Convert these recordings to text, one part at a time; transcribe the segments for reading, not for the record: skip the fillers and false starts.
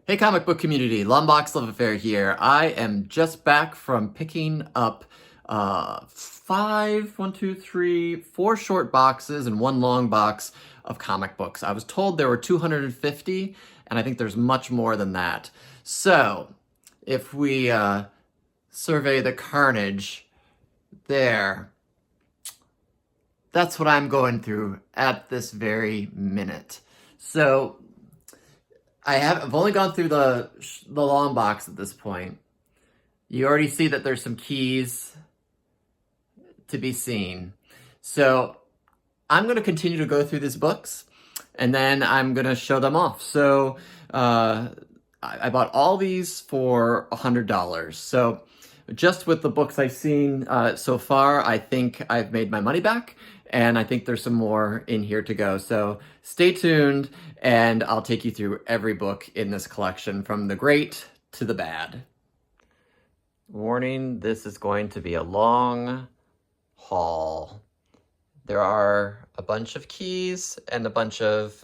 Hey comic book community, Lombox Love Affair here. I am just back from picking up four short boxes and one long box of comic books. I was told there were 250, and I think there's much more than that. So, if we survey the carnage there, that's what I'm going through at this very minute. So, I've only gone through the long box at this point. You already see that there's some keys to be seen. So I'm going to continue to go through these books, and then I'm going to show them off. So I bought all these for $100. So just with the books I've seen so far, I think I've made my money back. And I think there's some more in here to go. So stay tuned, and I'll take you through every book in this collection, from the great to the bad. Warning, this is going to be a long haul. There are a bunch of keys and a bunch of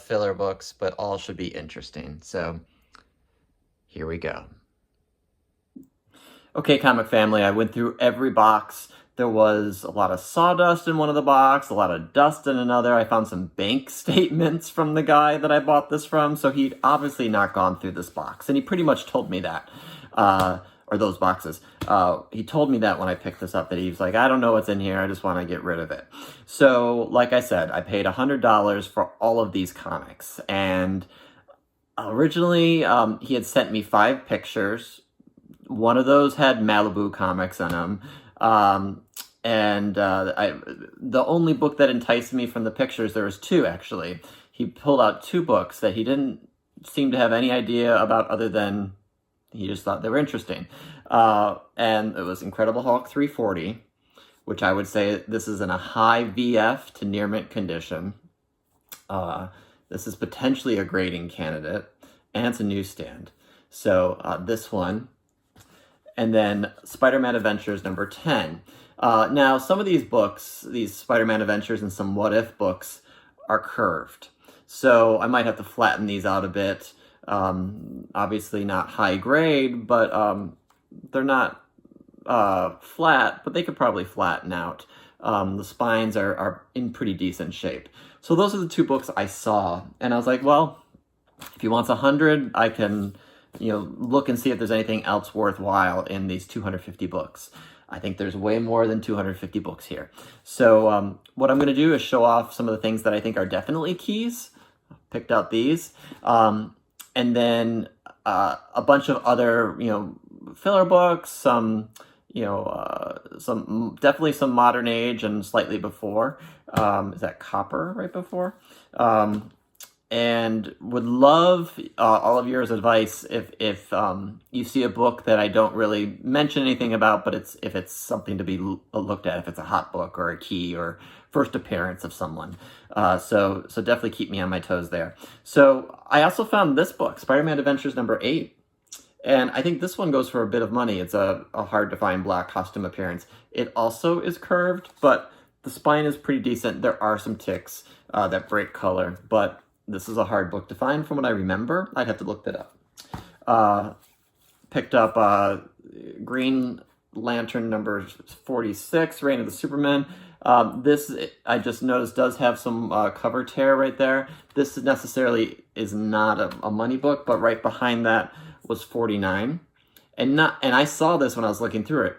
filler books, but all should be interesting. So here we go. Okay, comic family, I went through every box. There was a lot of sawdust in one of the boxes, a lot of dust in another. I found some bank statements from the guy that I bought this from, so he'd obviously not gone through this box. And he pretty much told me that, or those boxes. He told me that when I picked this up, that he was like, I don't know what's in here, I just want to get rid of it. So, like I said, I paid $100 for all of these comics. And originally, he had sent me 5 pictures. One of those had Malibu comics in them. The only book that enticed me from the pictures, there was 2 actually. He pulled out 2 books that he didn't seem to have any idea about, other than he just thought they were interesting. And it was Incredible Hulk 340, which I would say this is in a high VF to near mint condition. This is potentially a grading candidate, and it's a newsstand. So this one. And then Spider-Man Adventures number 10. Now, some of these books, these Spider-Man Adventures and some What If books, are curved. So I might have to flatten these out a bit. Obviously not high grade, but they're not flat, but they could probably flatten out. The spines are in pretty decent shape. So those are the 2 books I saw. And I was like, well, if he wants 100, I can, look and see if there's anything else worthwhile in these 250 books. I think there's way more than 250 books here. So what I'm going to do is show off some of the things that I think are definitely keys. Picked out these. And then a bunch of other, filler books, definitely some modern age and slightly before. Is that Copper right before? And would love all of your advice if you see a book that I don't really mention anything about, but if it's something to be looked at, if it's a hot book or a key or first appearance of someone. So definitely keep me on my toes there. So I also found this book, Spider-Man Adventures number 8. And I think this one goes for a bit of money. It's a hard to find black costume appearance. It also is curved, but the spine is pretty decent. There are some ticks that break color, but this is a hard book to find from what I remember. I'd have to look that up. Picked up Green Lantern number 46, Reign of the Superman. This, I just noticed, does have some cover tear right there. This necessarily is not a money book, but right behind that was 49. And I saw this when I was looking through it.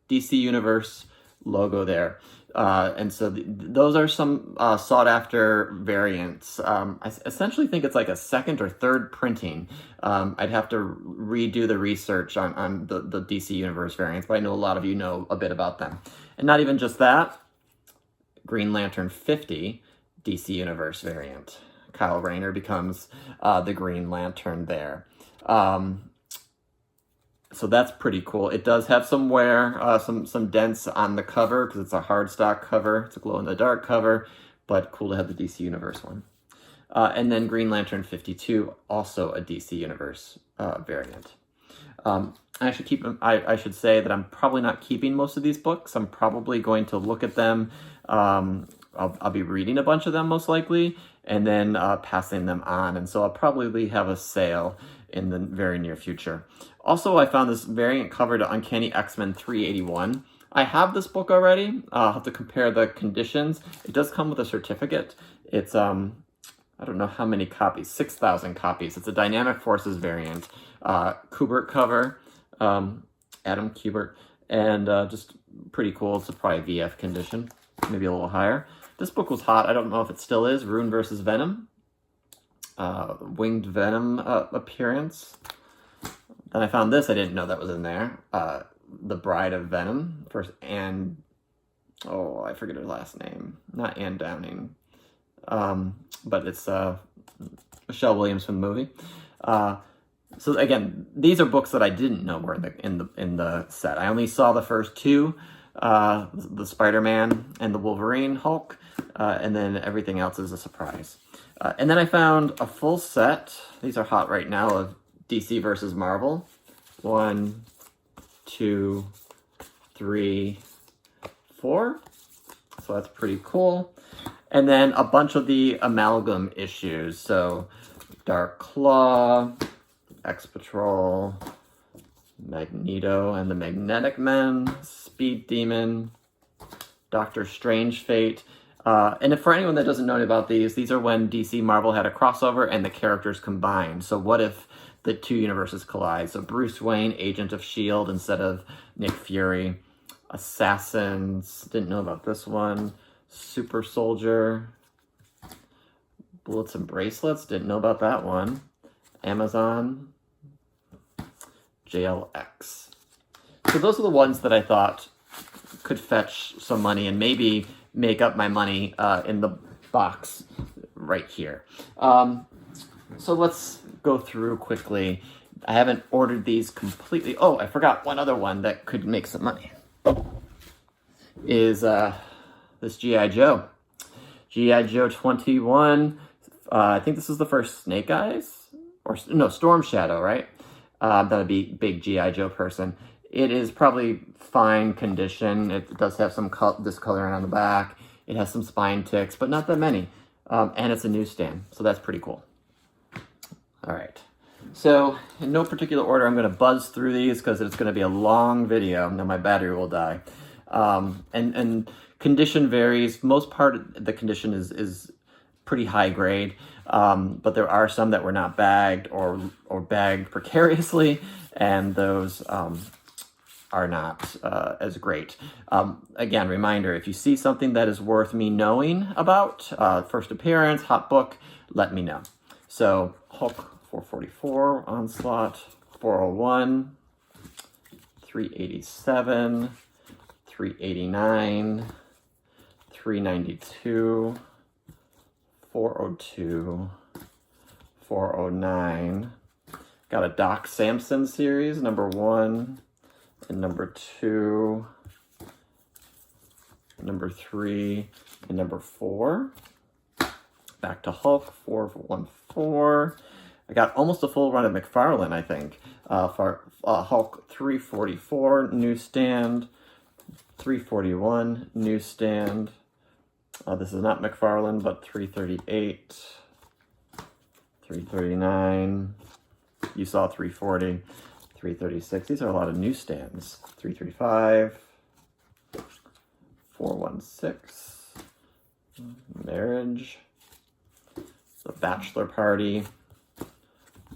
DC Universe logo there. And so those are some sought-after variants. I essentially think it's like a 2nd or 3rd printing. I'd have to redo the research on the DC Universe variants, but I know a lot of you know a bit about them. And not even just that, Green Lantern 50 DC Universe variant. Kyle Rayner becomes the Green Lantern there. So that's pretty cool. It does have some wear, some dents on the cover because it's a hardstock cover. It's a glow-in-the-dark cover, but cool to have the DC Universe one. And then Green Lantern 52, also a DC Universe variant. I should say that I'm probably not keeping most of these books. I'm probably going to look at them. I'll be reading a bunch of them most likely, and then passing them on. And so I'll probably have a sale in the very near future. Also, I found this variant cover to Uncanny X-Men 381. I have this book already. I'll have to compare the conditions. It does come with a certificate. It's, I don't know how many copies, 6,000 copies. It's a Dynamic Forces variant. Kubert cover, Adam Kubert, and just pretty cool. It's probably VF condition, maybe a little higher. This book was hot. I don't know if it still is. Rune versus Venom. Winged Venom appearance. Then I found this. I didn't know that was in there. The Bride of Venom. First Anne... Oh, I forget her last name. Not Anne Downing. But it's Michelle Williams from the movie. So again, these are books that I didn't know were in the set. I only saw the first two, the Spider-Man and the Wolverine Hulk, and then everything else is a surprise. And then I found a full set. These are hot right now, of DC versus Marvel. 1, 2, 3, 4. So that's pretty cool. And then a bunch of the amalgam issues. So Dark Claw, X-Patrol, Magneto and the Magnetic Men, Speed Demon, Doctor Strange Fate. And if for anyone that doesn't know about these are when DC Marvel had a crossover and the characters combined. So what if the two universes collide? So Bruce Wayne, Agent of S.H.I.E.L.D. instead of Nick Fury. Assassins, didn't know about this one. Super Soldier. Bullets and Bracelets, didn't know about that one. Amazon. JLX. So those are the ones that I thought could fetch some money and maybe make up my money in the box right here. So let's go through quickly. I haven't ordered these completely. Oh, I forgot one other one that could make some money. Is this G.I. Joe. G.I. Joe 21. I think this is the first Snake Eyes. Or, no, Storm Shadow, right? That'd be big G.I. Joe person. It is probably fine condition. It does have some discoloring on the back. It has some spine ticks, but not that many. And it's a newsstand, so that's pretty cool. All right. So, in no particular order, I'm going to buzz through these because it's going to be a long video. Now my battery will die. And condition varies. Most part of the condition is pretty high grade. But there are some that were not bagged or bagged precariously, and those are not as great. Again, reminder, if you see something that is worth me knowing about, first appearance, hot book, let me know. So, Hulk 444, Onslaught 401, 387, 389, 392, 402, 409. Got a Doc Samson series, number 1 and number 2, number 3, and number 4. Back to Hulk 414. I got almost a full run of McFarland, I think. For Hulk 344 newsstand, 341 newsstand. This is not McFarland, but 338, 339. You saw 340, 336. These are a lot of newsstands. 335, 416, Marriage, The Bachelor Party,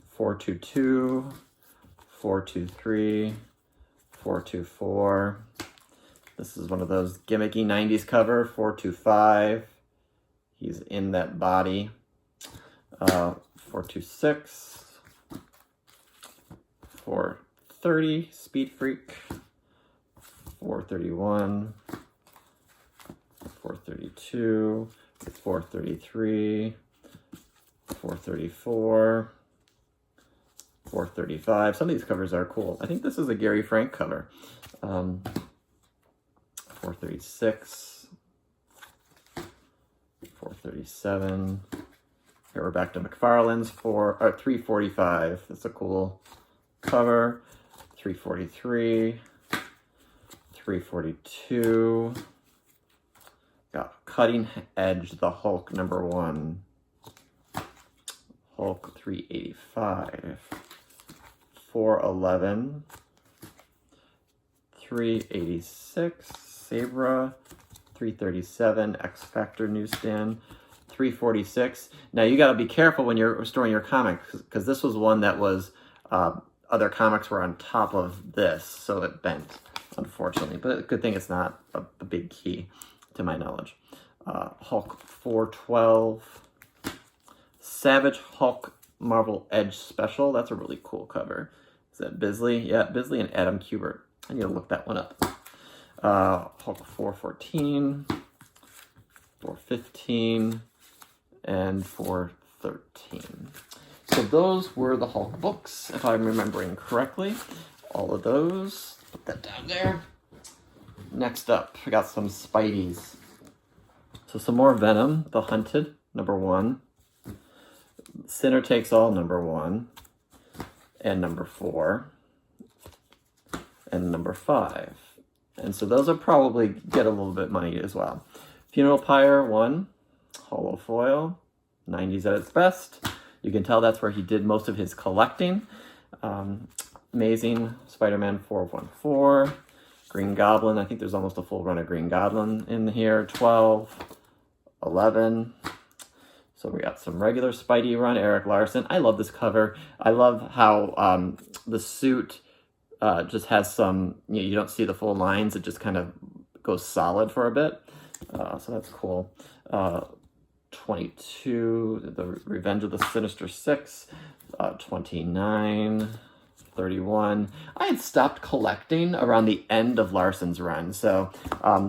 422, 423, 424. This is one of those gimmicky 90s cover, 425. He's in that body. 426. 430, Speed Freak. 431. 432. 433. 434. 435. Some of these covers are cool. I think this is a Gary Frank cover. 436, 437. Here we're back to McFarland's 345. That's a cool cover. 343, 342. Got Cutting Edge, the Hulk number 1. Hulk 385, 411, 386, Sabra, 337, X Factor newsstand, 346. Now you got to be careful when you're storing your comics, because this was one that was, other comics were on top of this, so it bent, unfortunately. But good thing it's not a big key, to my knowledge. Hulk 412, Savage Hulk Marvel Edge Special. That's a really cool cover. Is that Bisley? Yeah, Bisley and Adam Kubert. I need to look that one up. Hulk 414, 415, and 413. So those were the Hulk books, if I'm remembering correctly. All of those. Put that down there. Next up, we got some Spideys. So some more Venom, The Hunted, #1. Sinner Takes All, #1. And #4. And #5. And so those will probably get a little bit money as well. Funeral Pyre 1, hollow foil, 90s at its best. You can tell that's where he did most of his collecting. Amazing Spider-Man 414, Green Goblin. I think there's almost a full run of Green Goblin in here. 12, 11. So we got some regular Spidey run, Eric Larson. I love this cover. I love how the suit just has some, you don't see the full lines. It just kind of goes solid for a bit. So that's cool. 22, The Revenge of the Sinister Six. 29, 31. I had stopped collecting around the end of Larson's run, so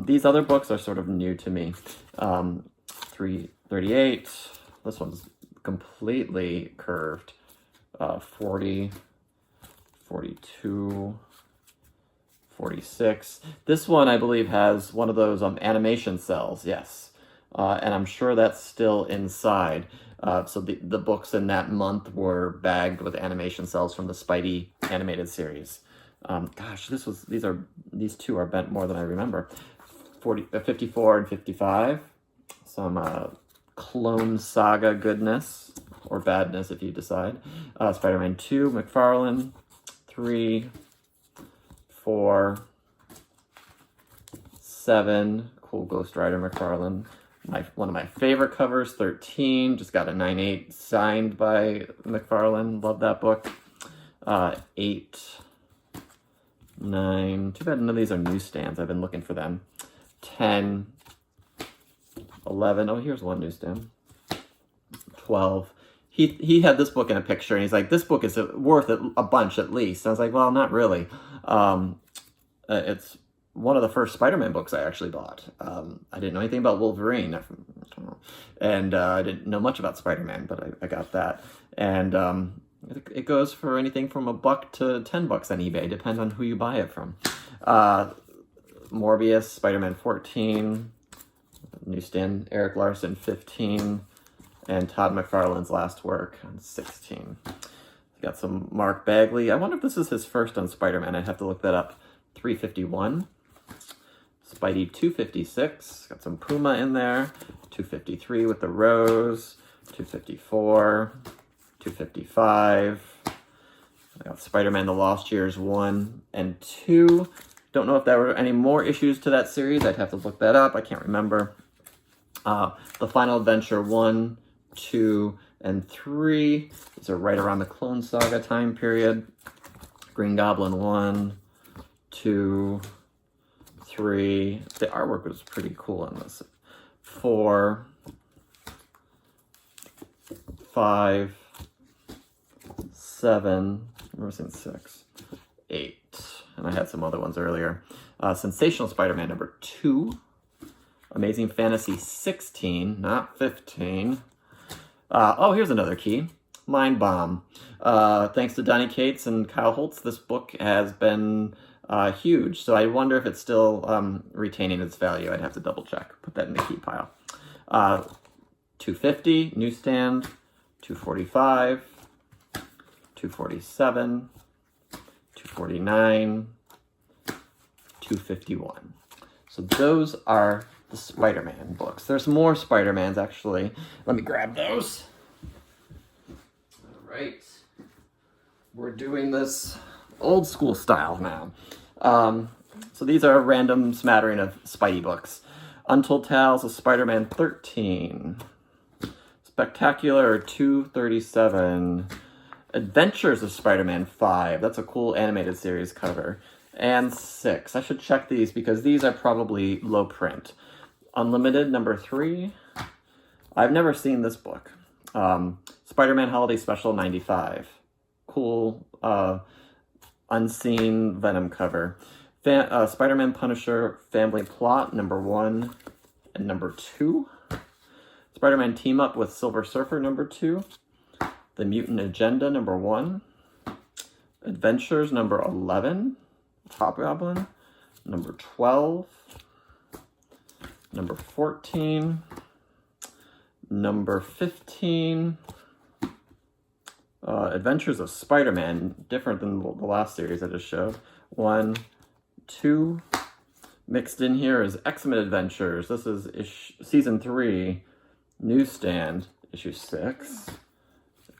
these other books are sort of new to me. 338. This one's completely curved. 40, 42, 46. This one, I believe, has one of those animation cells, yes. And I'm sure that's still inside. So the books in that month were bagged with animation cells from the Spidey animated series. Gosh, these two are bent more than I remember. 54 and 55. Some Clone Saga goodness, or badness if you decide. Spider-Man 2, McFarland. 3, 4, 7. Cool Ghost Rider McFarland. One of my favorite covers, 13. Just got a 9/8 signed by McFarland. Love that book. 8, 9. Too bad none of these are newsstands. I've been looking for them. 10, 11. Oh, here's one newsstand. 12. He had this book in a picture, and he's like, this book is worth a bunch at least. And I was like, well, not really. It's one of the first Spider-Man books I actually bought. I didn't know anything about Wolverine, and I didn't know much about Spider-Man, but I got that. And it goes for anything from $1 to $10 on eBay, depends on who you buy it from. Morbius, Spider-Man 14, newsstand, Eric Larson 15, and Todd McFarlane's last work on 16. Got some Mark Bagley. I wonder if this is his first on Spider-Man. I'd have to look that up. 351. Spidey 256. Got some Puma in there. 253 with the Rose. 254. 255. I got Spider-Man The Lost Years 1 and 2. Don't know if there were any more issues to that series. I'd have to look that up. I can't remember. The Final Adventure 1, 2, and 3. These are right around the Clone Saga time period. Green Goblin 1, 2, 3. The artwork was pretty cool on this. 4, 5, 7. Where was it? 6, 8. And I had some other ones earlier. Sensational Spider-Man #2. Amazing Fantasy 16, not 15. Oh, here's another key. Mind Bomb. Thanks to Donny Cates and Kyle Holtz, this book has been huge. So I wonder if it's still retaining its value. I'd have to double check. Put that in the key pile. 250, newsstand. 245. 247. 249. 251. So those are the Spider-Man books. There's more Spider-Mans, actually. Let me grab those. right. We're doing this old school style now. So these are a random smattering of Spidey books. Untold Tales of Spider-Man 13. Spectacular 237. Adventures of Spider-Man 5. That's a cool animated series cover. And 6. I should check these because these are probably low print. Unlimited number 3. I've never seen this book. Spider-Man Holiday Special 95. Cool unseen Venom cover. Spider-Man Punisher Family Plot number 1 and number 2. Spider-Man Team Up with Silver Surfer number 2. The Mutant Agenda number 1. Adventures number 11. Hobgoblin number 12. Number 14. Number 15. Adventures of Spider-Man, different than the last series I just showed. 1, 2. Mixed in here is X-Men Adventures. This is season 3, newsstand, issue 6.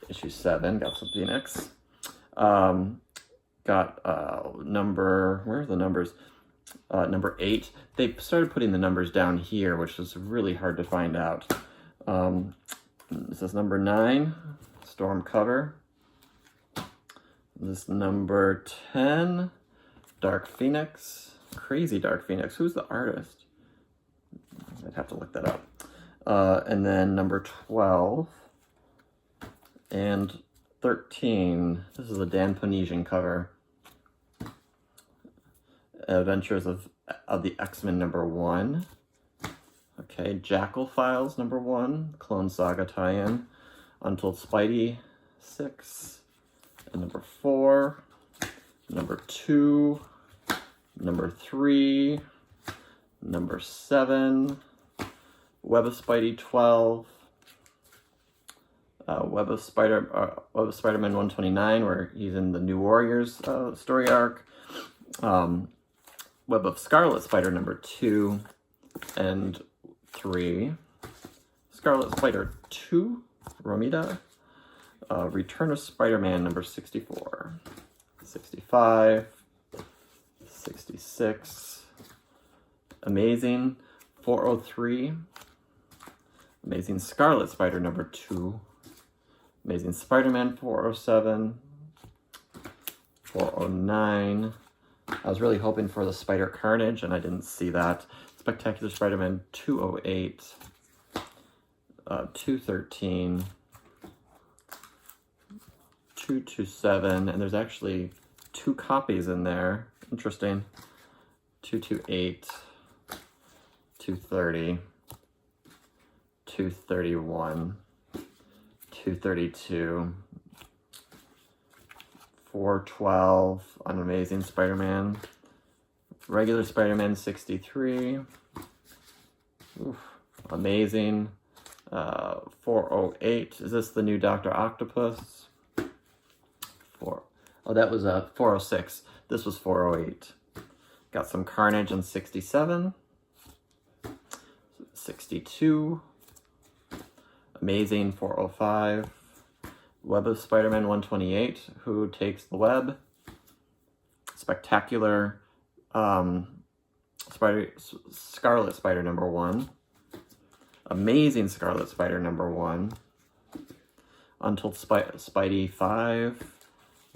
Issue 7, got some Phoenix. Got where's the numbers? Number 8. They started putting the numbers down here, which was really hard to find out. This is number 9, Storm cover. This is number 10, Dark Phoenix. Crazy Dark Phoenix. Who's the artist? I'd have to look that up. And then number 12 and 13. This is a Dan Panesian cover. Adventures of the X-Men number 1. Okay, Jackal Files number 1. Clone Saga tie-in. Untold Spidey 6. And number 4. Number 2. Number 3. Number 7. Web of Spidey 12. Web of Spider-Man 129, where he's in the New Warriors story arc. Web of Scarlet Spider number 2 and 3. Scarlet Spider 2, Romita. Return of Spider-Man number 64. 65. 66. Amazing 403. Amazing Scarlet Spider number 2. Amazing Spider-Man 407. 409. I was really hoping for the Spider Carnage, and I didn't see that. Spectacular Spider-Man 208. 213. 227. And there's actually 2 copies in there. Interesting. 228. 230. 231. 232. 412 on Amazing Spider-Man. Regular Spider-Man 63. Oof, amazing. 408. Is this the new Dr. Octopus? Oh, that was 406. This was 408. Got some Carnage on 67. 62. Amazing 405. Web of Spider-Man 128. Who takes the web? Spectacular Scarlet Spider number 1. Amazing Scarlet Spider number 1. Untold Spidey 5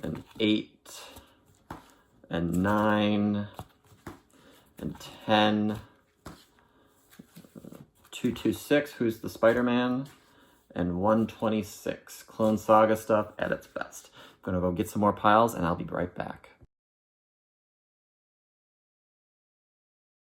and 8 and 9 and 10. 226, Who's the Spider-Man? And 126, Clone Saga stuff at its best. I'm gonna go get some more piles and I'll be right back.